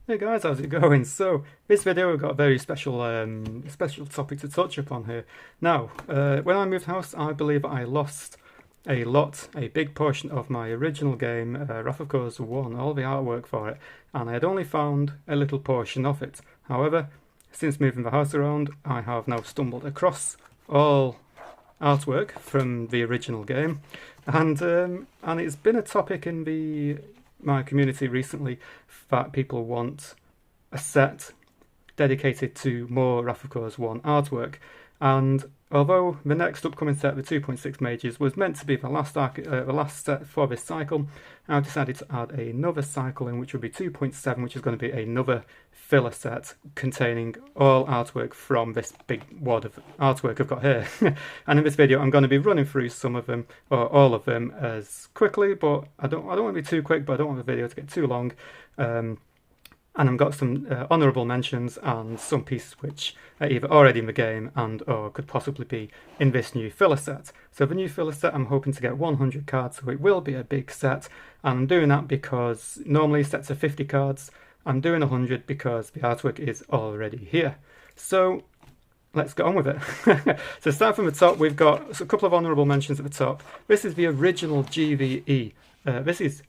Hey guys, how's it going? So, this video we've got a very special topic to touch upon here. Now, when I moved house, I believe I lost a big portion of my original game, Wrath of Course 1, all the artwork for it, and I had only found a little portion of it. However, since moving the house around, I have now stumbled across all artwork from the original game, and it's been a topic in my community recently that people want a set dedicated to more Wrath of Course 1 artwork. And although the next upcoming set, the 2.6 Mages, was meant to be the last set for this cycle, I've decided to add another cycle in, which would be 2.7, which is going to be another filler set containing all artwork from this big wad of artwork I've got here. And in this video I'm going to be running through some of them, or all of them, as quickly, but I don't want to be too quick, but I don't want the video to get too long. And I've got some honourable mentions and some pieces which are either already in the game and or could possibly be in this new filler set. So the new filler set, I'm hoping to get 100 cards, so it will be a big set. And I'm doing that because normally sets are 50 cards. I'm doing 100 because the artwork is already here. So let's get on with it. So start from the top, we've got a couple of honourable mentions at the top. This is the original GVE. This is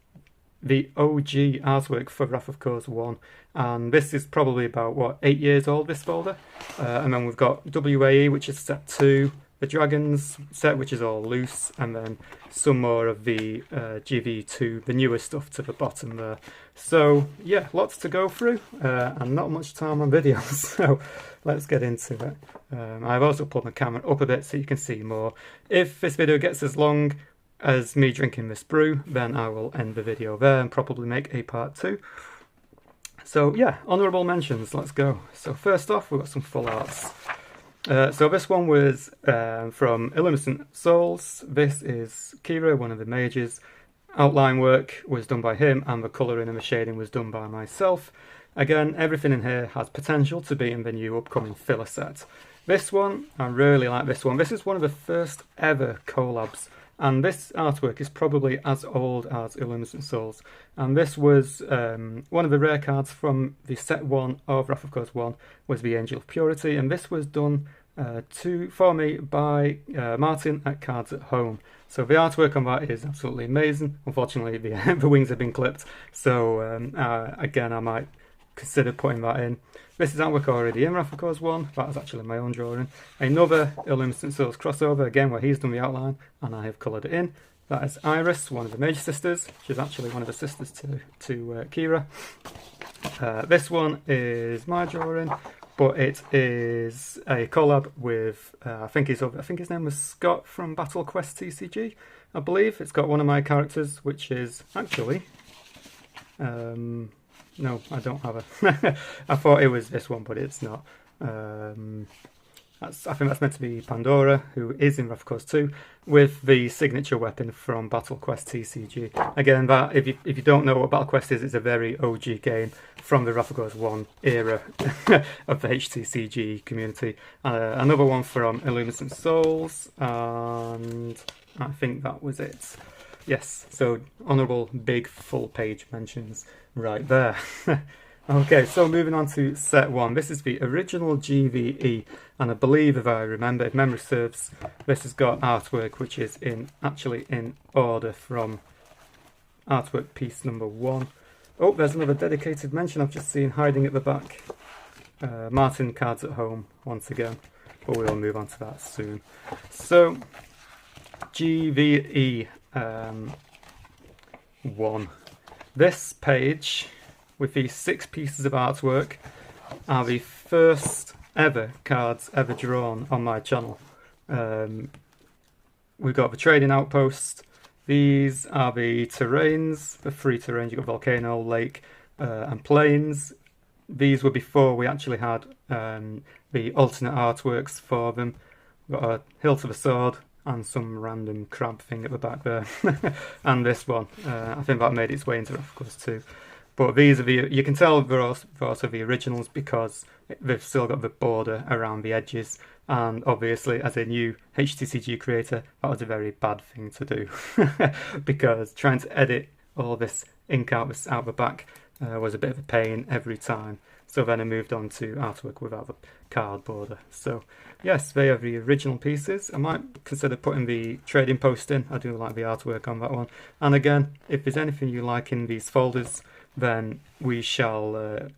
the OG artwork for Wrath of Course 1, and this is probably about, what, 8 years old, this folder. And then we've got WAE, which is set 2, the Dragons set, which is all loose, and then some more of the GV2, the newer stuff to the bottom there. So yeah, lots to go through, and not much time on video, so let's get into it. I've also pulled my camera up a bit so you can see more. If this video gets as long as me drinking this brew, then I will end the video there and probably make a part 2. So yeah, honourable mentions, let's go. So first off, we've got some full arts. So this one was from Illuminant Souls. This is Kira, one of the mages. Outline work was done by him, and the colouring and the shading was done by myself. Again, everything in here has potential to be in the new upcoming filler set. This one, I really like this one. This is one of the first ever collabs. And this artwork is probably as old as Illuminant Souls. And this was one of the rare cards from the set 1 of Wrath of Course 1, was the Angel of Purity. And this was done for me by Martin at Cards at Home. So the artwork on that is absolutely amazing. Unfortunately, the wings have been clipped. So again, I might consider putting that in. This is artwork already in Wrath of Course 1, that is actually my own drawing. Another Illuminant Souls crossover, again where he's done the outline and I have coloured it in. That is Iris, one of the Mage Sisters. She's actually one of the sisters to Kira. This one is my drawing, but it is a collab with, I think his name was Scott from Battle Quest TCG, I believe. It's got one of my characters, which is actually... no, I don't have a... I thought it was this one, but it's not. I think that's meant to be Pandora, who is in Wrath of Course 2, with the signature weapon from Battle Quest TCG. Again, that if you don't know what Battle Quest is, it's a very OG game from the Wrath of Course 1 era of the HTCG community. Another one from Illuminant Souls, and I think that was it. Yes, so honourable big full page mentions right there. Okay, so moving on to set 1. This is the original GVE, and I believe, if I remember, if memory serves, this has got artwork which is actually in order from artwork piece number 1. Oh, there's another dedicated mention I've just seen hiding at the back. Martin Cards at Home once again, but we'll move on to that soon. So GVE 1. This page with these 6 pieces of artwork are the first ever cards ever drawn on my channel. We've got the trading outpost. These are the terrains, the 3 terrains. You've got volcano, lake, and plains. These were before we actually had the alternate artworks for them. We've got a hilt of a sword and some random crab thing at the back there. And this one, I think that made its way into Wrath of Course 2. But these are you can tell they're also the originals because they've still got the border around the edges. And obviously, as a new HTCG creator, that was a very bad thing to do. Because trying to edit all this ink out the back was a bit of a pain every time. So then I moved on to artwork without the card border. So yes, they are the original pieces. I might consider putting the trading post in. I do like the artwork on that one. And again, if there's anything you like in these folders, then we shall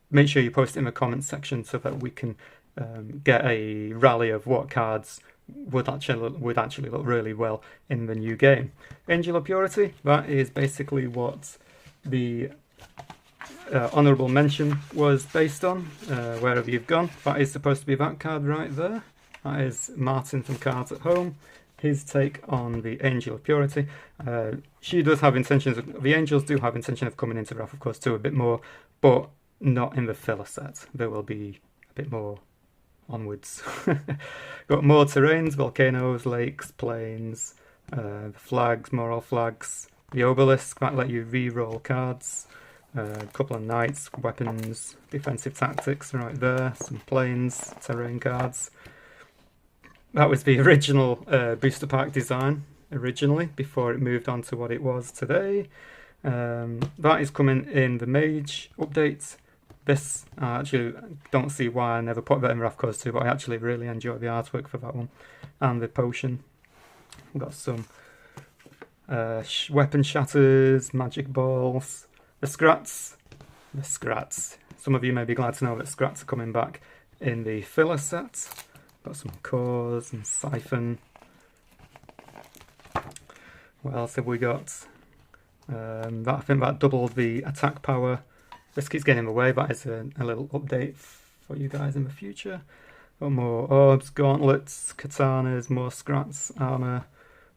make sure you post it in the comments section so that we can get a rally of what cards would actually look really well in the new game. Angel of Purity, that is basically what the honourable mention was based on. Wherever you've gone, that is supposed to be that card right there. That is Martin from Cards at Home, his take on the Angel of Purity. She does have intentions the angels do have intention of coming into Wrath of Course 2 a bit more, but not in the filler set. There will be a bit more onwards. Got more terrains, volcanoes, lakes, plains, flags, moral flags, the obelisk that let you re-roll cards, a couple of knights, weapons, defensive tactics right there, some plains, terrain cards. That was the original booster pack design originally, before it moved on to what it was today. That is coming in the Mage update. This, I actually don't see why I never put that in Wrath of Course 2, but I actually really enjoy the artwork for that one. And the potion. We've got some weapon shatters, magic balls, the scrats. The scrats. Some of you may be glad to know that scrats are coming back in the filler set. Got some cores and siphon. What else have we got? I think that doubled the attack power. This keeps getting in the way, but it's a little update for you guys in the future. Got more orbs, gauntlets, katanas, more scrats, armour.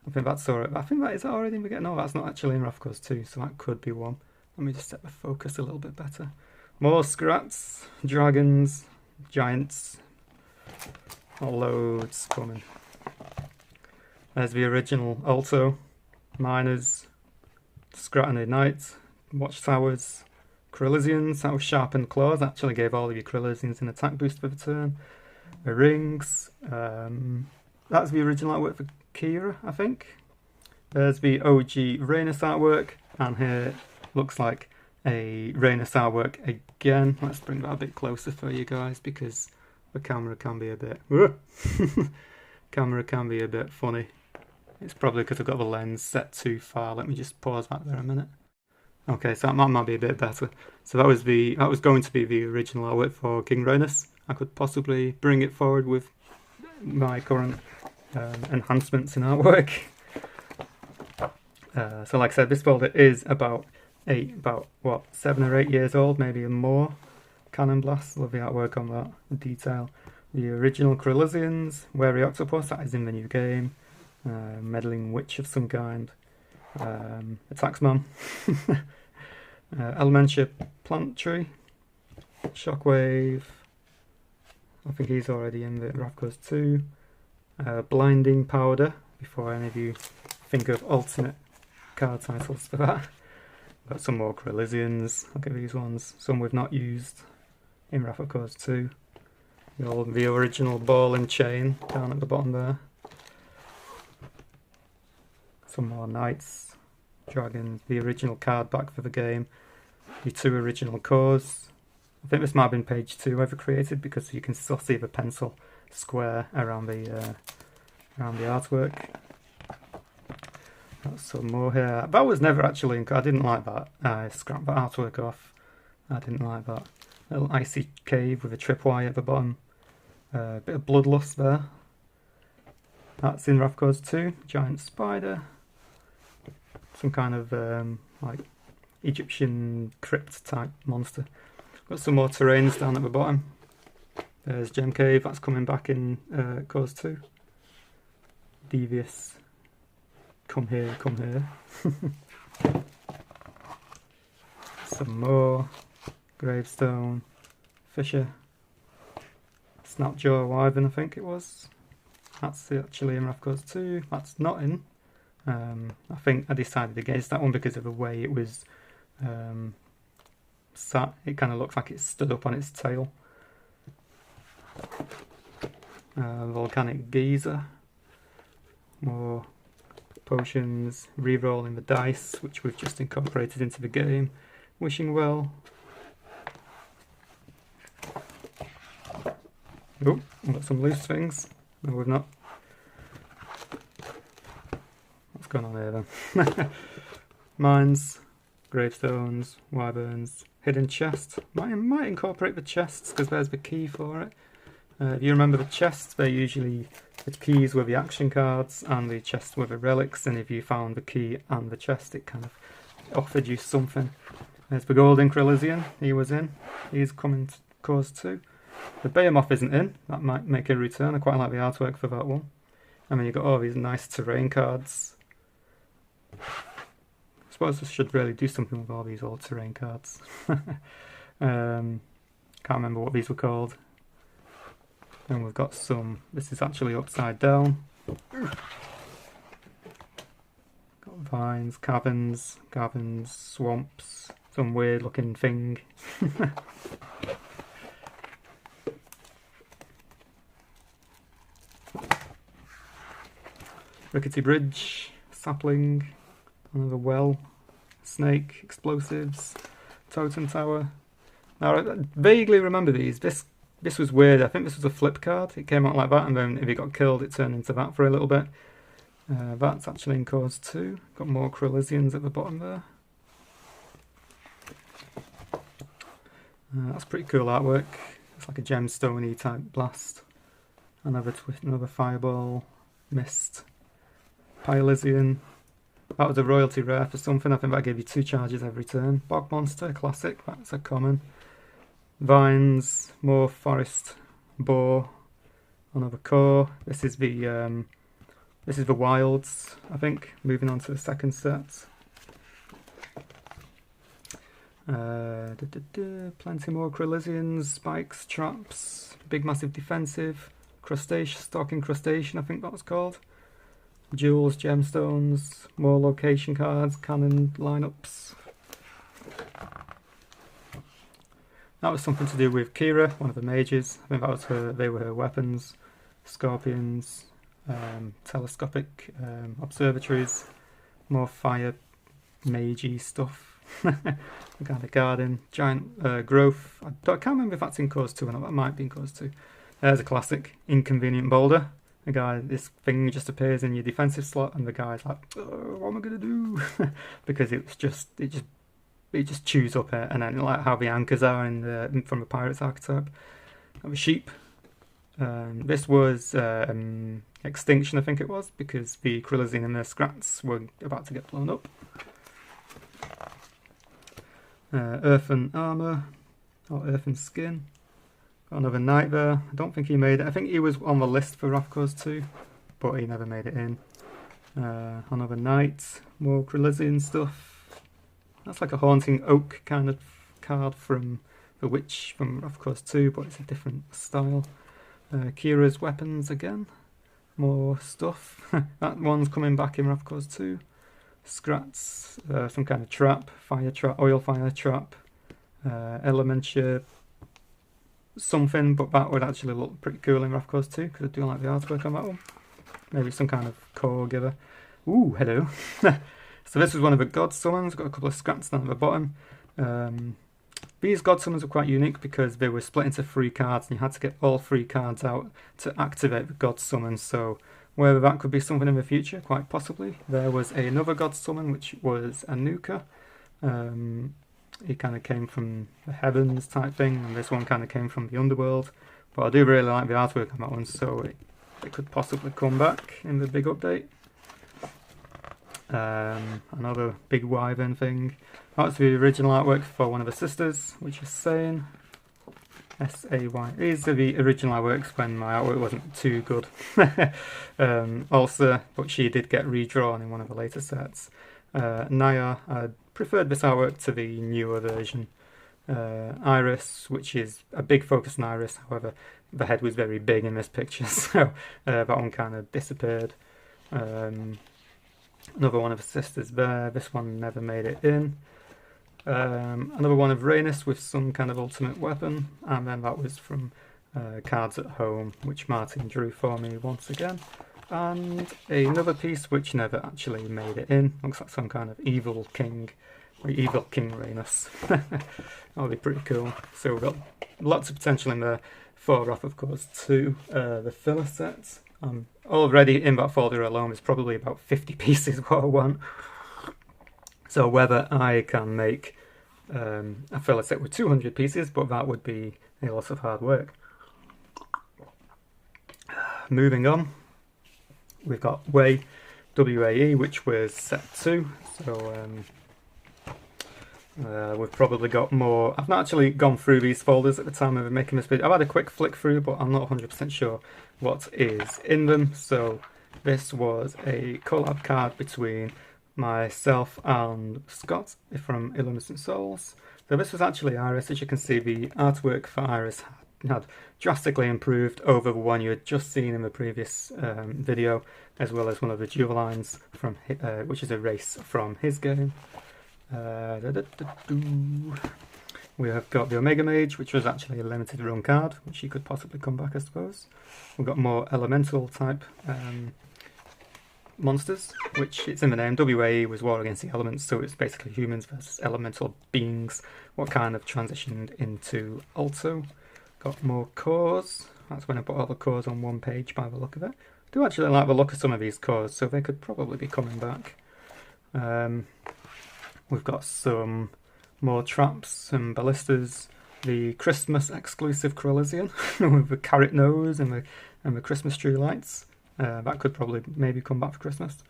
I think that's alright. I think that is already in the game. No, that's not actually in Wrath of Course 2, so that could be one. Let me just set the focus a little bit better. More scrats, dragons, giants. Loads coming. There's the original Alto, miners, Scratany Knight, watchtowers, Kryllisians. That was sharpened claws. Actually gave all of your Kryllisians an attack boost for the turn. The rings. That's the original artwork for Kira, I think. There's the OG Rhaenys artwork, and here looks like a Rhaenys artwork again. Let's bring that a bit closer for you guys because the camera can be a bit funny. It's probably because I've got the lens set too far. Let me just pause that there a minute. Okay, so that might be a bit better. So that was going to be the original artwork for King Rhaenys. I could possibly bring it forward with my current enhancements in artwork. So like I said, this folder is about 7 or 8 years old, maybe more. Cannon Blast, love the artwork on that, the detail. The original Kryllisians, Wary Octopus, that is in the new game. Meddling Witch of some kind. Attacksman. Elementia Plant Tree. Shockwave. I think he's already in the Wrath of Course 2. Blinding Powder, before any of you think of alternate card titles for that. Got some more Kryllisians. Look at these ones. Some we've not used in Wrath of Course 2. The original ball and chain down at the bottom there. Some more knights, dragons, the original card back for the game. The 2 original cores. I think this might have been page 2 ever created because you can still see the pencil square around the artwork. Got some more here. That was never actually. I didn't like that. I scrapped that artwork off. I didn't like that. Little icy cave with a tripwire at the bottom. A bit of bloodlust there. That's in Wrath of Course 2. Giant spider. Some kind of like Egyptian crypt type monster. Got some more terrains down at the bottom. There's Gem Cave. That's coming back in Course 2. Devious. Come here, come here. Some more. Gravestone. Fisher. Snapjaw Wyvern, I think it was. That's actually in Wrath of Course 2. That's not in. I think I decided against that one because of the way it was sat. It kind of looks like it stood up on its tail. Volcanic Geyser. More potions. Re-rolling the dice, which we've just incorporated into the game. Wishing well. Oh, we've got some loose things. No, we've not. What's going on here then? Mines, gravestones, wyverns, hidden chest. Might incorporate the chests because there's the key for it. If you remember the chests, they're usually the keys with the action cards and the chests with the relics, and if you found the key and the chest it kind of offered you something. There's the Golden Krylisian, he was in. He's coming to Cause 2. The Behemoth isn't in, that might make a return. I quite like the artwork for that one. And then you've got all these nice terrain cards. I suppose I should really do something with all these old terrain cards. Can't remember what these were called. And we've got some, this is actually upside down. Got vines, caverns, swamps, some weird looking thing. Rickety bridge, sapling, another well, snake, explosives, totem tower. Now I vaguely remember these. This was weird. I think this was a flip card. It came out like that, and then if it got killed, it turned into that for a little bit. That's actually in Cause 2. Got more Krylisians at the bottom there. That's pretty cool artwork. It's like a gemstone-y type blast. Another fireball, mist, Pylesian. That was a royalty rare for something. I think that gave you 2 charges every turn. Bog monster, classic. That's a common. Vines, more forest, boar, another core. This is the wilds, I think. Moving on to the second set. Plenty more Krylisians, spikes, traps, big massive defensive, crustacean, stalking crustacean, I think that was called. Jewels, gemstones, more location cards, cannon lineups. That was something to do with Kira, one of the mages. I think that was they were her weapons. Scorpions, telescopic observatories, more fire magey stuff. Kind of garden, giant growth. I can't remember if that's in Cause 2 or not. That might be in Cause 2. There's a classic inconvenient boulder. This thing just appears in your defensive slot, and the guy's like, oh, "What am I gonna do?" Because it just chews up it, and then like how the anchors are from the pirate's archetype. That was sheep. This was extinction, I think it was, because the Krylisian and the Scrats were about to get blown up. Earthen armor, or earthen skin. Got another knight there. I don't think he made it. I think he was on the list for Wrath Cause 2, but he never made it in. Another knight, more Krylisian stuff. That's like a haunting oak kind of card from the witch from Wrath Cause 2, but it's a different style. Kira's weapons again. More stuff. That one's coming back in Wrath Cause 2. Scrats, some kind of trap, fire trap, oil fire trap, elementure something, but that would actually look pretty cool in Wrath Cause 2 because I do like the artwork on that one. Maybe some kind of core giver. Ooh, hello. So this was one of the god summons. Got a couple of scraps down at the bottom. These god summons were quite unique because they were split into 3 cards, and you had to get all 3 cards out to activate the god summon. So whether that could be something in the future, quite possibly. There was another god summon, which was Anuka. He kind of came from the heavens type thing, and this one kind of came from the underworld. But I do really like the artwork on that one, so it could possibly come back in the big update. Another big wyvern thing. That's the original artwork for one of the sisters, which is Sane. S-A-Y. These are the original artworks when my artwork wasn't too good. Also, but she did get redrawn in one of the later sets. Naya, I preferred this artwork to the newer version. Iris, which is a big focus on Iris, however, the head was very big in this picture, so that one kind of disappeared. Another one of the sisters there. This one never made it in. Another one of Rhaenys with some kind of ultimate weapon, and then that was from Cards at Home, which Martin drew for me once again. And another piece which never actually made it in. Looks like some kind of evil king The evil King Rhaenus. That'll be pretty cool. So we've got lots of potential in there for Wrath of Course 2. The filler set. Already in that folder alone is probably about 50 pieces what I want. So whether I can make a filler set with 200 pieces, but that would be a lot of hard work. Moving on, we've got WAE, which was set 2. So we've probably got more. I've not actually gone through these folders at the time of making this video. I've had a quick flick through, but I'm not 100% sure what is in them. So this was a collab card between myself and Scott from Illuminant Souls. So this was actually Iris. As you can see, the artwork for Iris had drastically improved over the one you had just seen in the previous video, as well as one of the dual lines from which is a race from his game. We have got the Omega Mage, which was actually a limited run card, which he could possibly come back, I suppose. We've got more elemental type monsters, which it's in the name. WAE was War Against the Elements, so it's basically humans versus elemental beings. What kind of transitioned into Alto. Got more cores. That's when I put all the cores on one page by the look of it. I do actually like the look of some of these cores, so they could probably be coming back. We've got some more traps and ballistas. The Christmas exclusive Corellizian with the carrot nose and the Christmas tree lights. That could probably maybe come back for Christmas.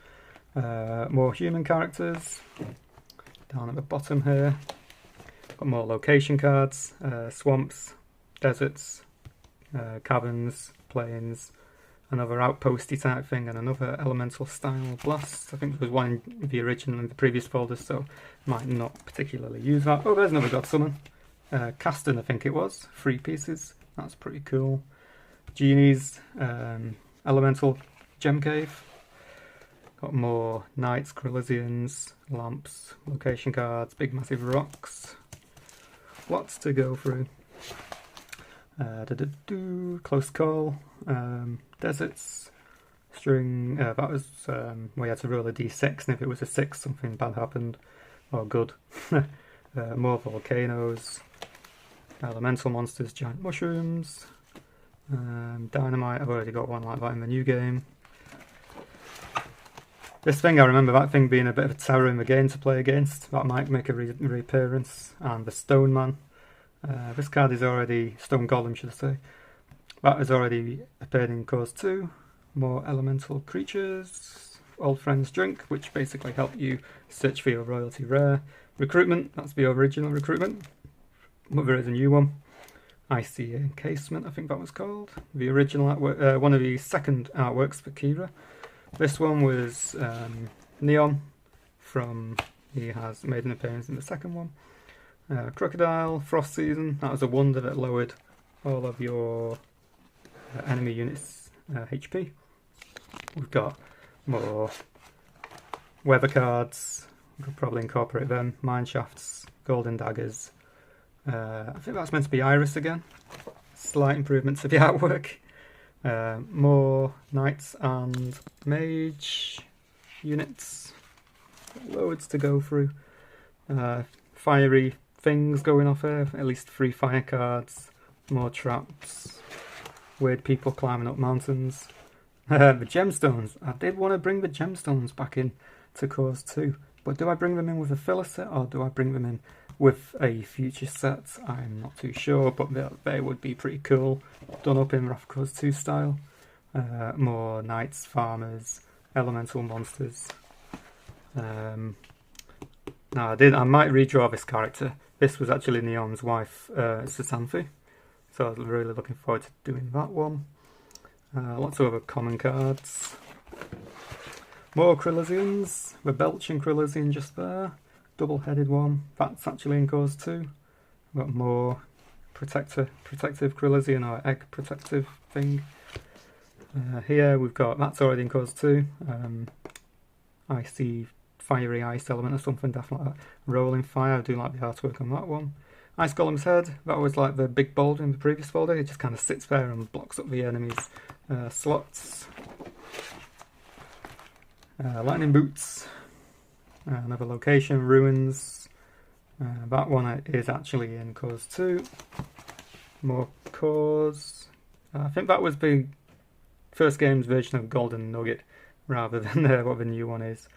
More human characters down at the bottom here. Got more location cards, swamps, deserts, caverns, plains, another outposty type thing, and another elemental style blast. I think there was one in the original and the previous folders, so might not particularly use that. Oh, there's another God Summon. Caston, I think it was. 3 pieces. That's pretty cool. Genies, elemental gem cave. Got more knights, Corellizians, lamps, location cards, big massive rocks. Lots to go through. Close call, deserts, string. That was we had to roll a d6, and if it was a 6, something bad happened, or good. More volcanoes, elemental monsters, giant mushrooms, dynamite. I've already got one like that in the new game. This thing, I remember that thing being a bit of a terror in the game to play against. That might make a reappearance. And the Stone Man. This card is already, Stone Golem should I say, that has already appeared in Course 2. More elemental creatures, Old Friends Drink, which basically help you search for your royalty rare. Recruitment, that's the original recruitment, but there is a new one. Icy Encasement, I think that was called. The original artwork, one of the second artworks for Kira. This one was Neon, he has made an appearance in the second one. Crocodile, Frost Season, that was a wonder that lowered all of your enemy units' HP. We've got more weather cards, we could probably incorporate them, mine shafts, golden daggers. I think that's meant to be Iris again. Slight improvements to the artwork. More knights and mage units. Loads to go through. Fiery things going off here, at least 3 fire cards, more traps, weird people climbing up mountains. The gemstones, I did want to bring the gemstones back in to Course 2, but do I bring them in with a filler set or do I bring them in with a future set? I'm not too sure, but they would be pretty cool, done up in Wrath of Course 2 style. More knights, farmers, elemental monsters. Now I might redraw this character. This was actually Neon's wife, Sasanthe, so I was really looking forward to doing that one. Lots of other common cards. More Corellizians, the Belching Corellizian just there, double-headed one, that's actually in Course 2. We've got more protective Corellizian, or egg protective thing. Here we've got, that's already in Course 2, Icy Fiery Ice Element or something daft like that. Rolling Fire, I do like the artwork on that one. Ice Golem's Head, that was like the big boulder in the previous folder, it just kind of sits there and blocks up the enemy's slots. Lightning Boots, another location, Ruins, That one is actually in cores 2. More cores. I think that was the first game's version of Golden Nugget rather than what the new one is.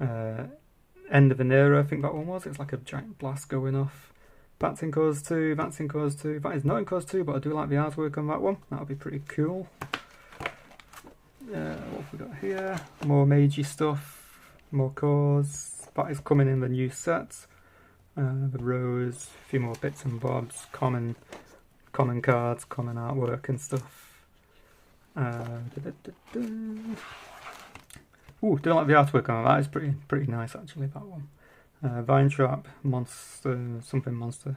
End of an era, I think that one was. It's like a giant blast going off. That's in cores 2, that's in cores 2. That is not in cores 2, but I do like the artwork on that one. That'll be pretty cool. What have we got here? More magey stuff, more cores. That is coming in the new set. The rows, a few more bits and bobs, common cards, common artwork and stuff. Ooh, do like the artwork on that. Is pretty nice actually. That one. Vine Trap, monster, something monster.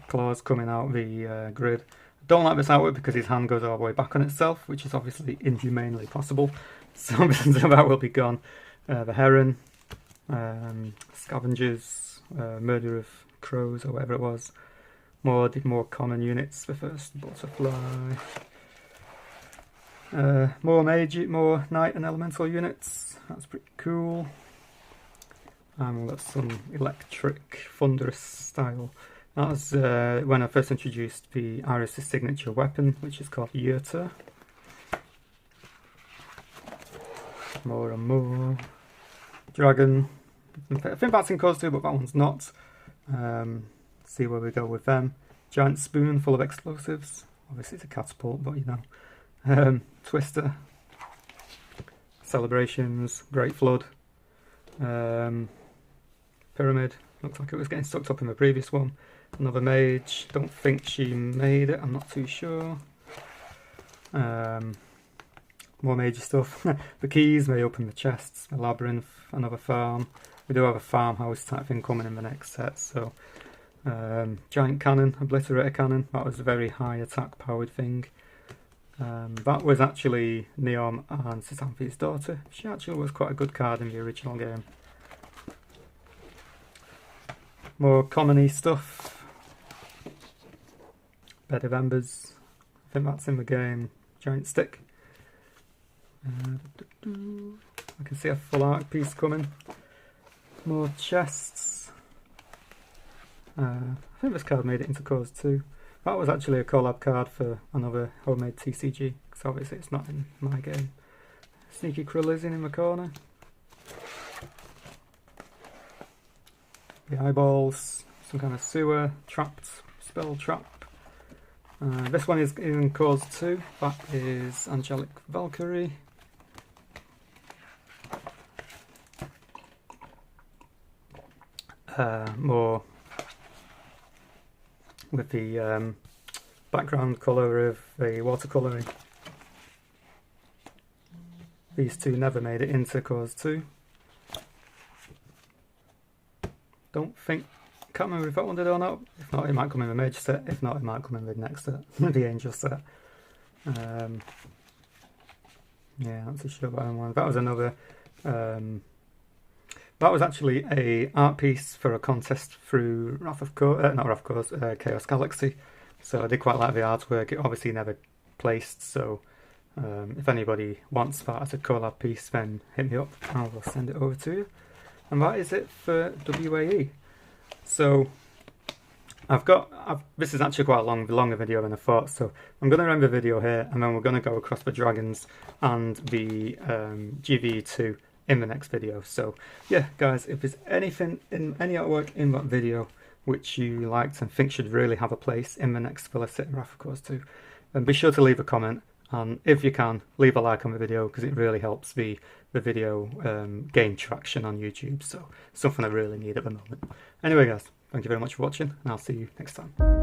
Claws coming out the grid. Don't like this artwork because his hand goes all the way back on itself, which is obviously inhumanely possible. So that will be gone. The Heron, Scavengers, Murder of Crows or whatever it was. More common units. The first Butterfly. More Night and Elemental units. That's pretty cool. And we've got some electric, thunderous style. That was when I first introduced the Iris' signature weapon, which is called Yurta. More and more. Dragon. I think that's in cores 2, but that one's not. See where we go with them. Giant spoon full of explosives. Obviously it's a catapult, but you know. Twister. Celebrations. Great Flood. Pyramid. Looks like it was getting sucked up in the previous one. Another mage. Don't think she made it. I'm not too sure. More major stuff. The keys may open the chests. A labyrinth. Another farm. We do have a farmhouse type thing coming in the next set. So, giant cannon, obliterator cannon. That was a very high attack powered thing. That was actually Neom and Sisamphi's daughter. She actually was quite a good card in the original game. More common-y stuff. Bed of Embers. I think that's in the game. Giant stick. I can see a full art piece coming. More chests. I think this card made it into cores 2. That was actually a collab card for another homemade TCG, because obviously it's not in my game. Sneaky Krill in the corner. The eyeballs, some kind of sewer, trapped, spell trap. This one is in cores 2. That is Angelic Valkyrie. More with the background colour of the watercolouring. These two never made it into cores 2. Can't remember if that one did or not. If not, it might come in the major set. If not, it might come in the next set, the angel set. Yeah, that's a sure about that one. That was another. That was actually a art piece for a contest through Chaos Galaxy. So I did quite like the artwork. It obviously never placed. So if anybody wants that as a collab piece, then hit me up. I will send it over to you. And that is it for WAE. So this is actually quite a longer video than I thought, so I'm going to end the video here, and then we're going to go across the dragons and the GV2 in the next video. So yeah, guys, if there's anything in any artwork in that video which you liked and think should really have a place in the next Felicity Wrath of Course 2, then be sure to leave a comment, and if you can, leave a like on the video, because it really helps the video gain traction on YouTube. So something I really need at the moment. Anyway guys, thank you very much for watching, and I'll see you next time.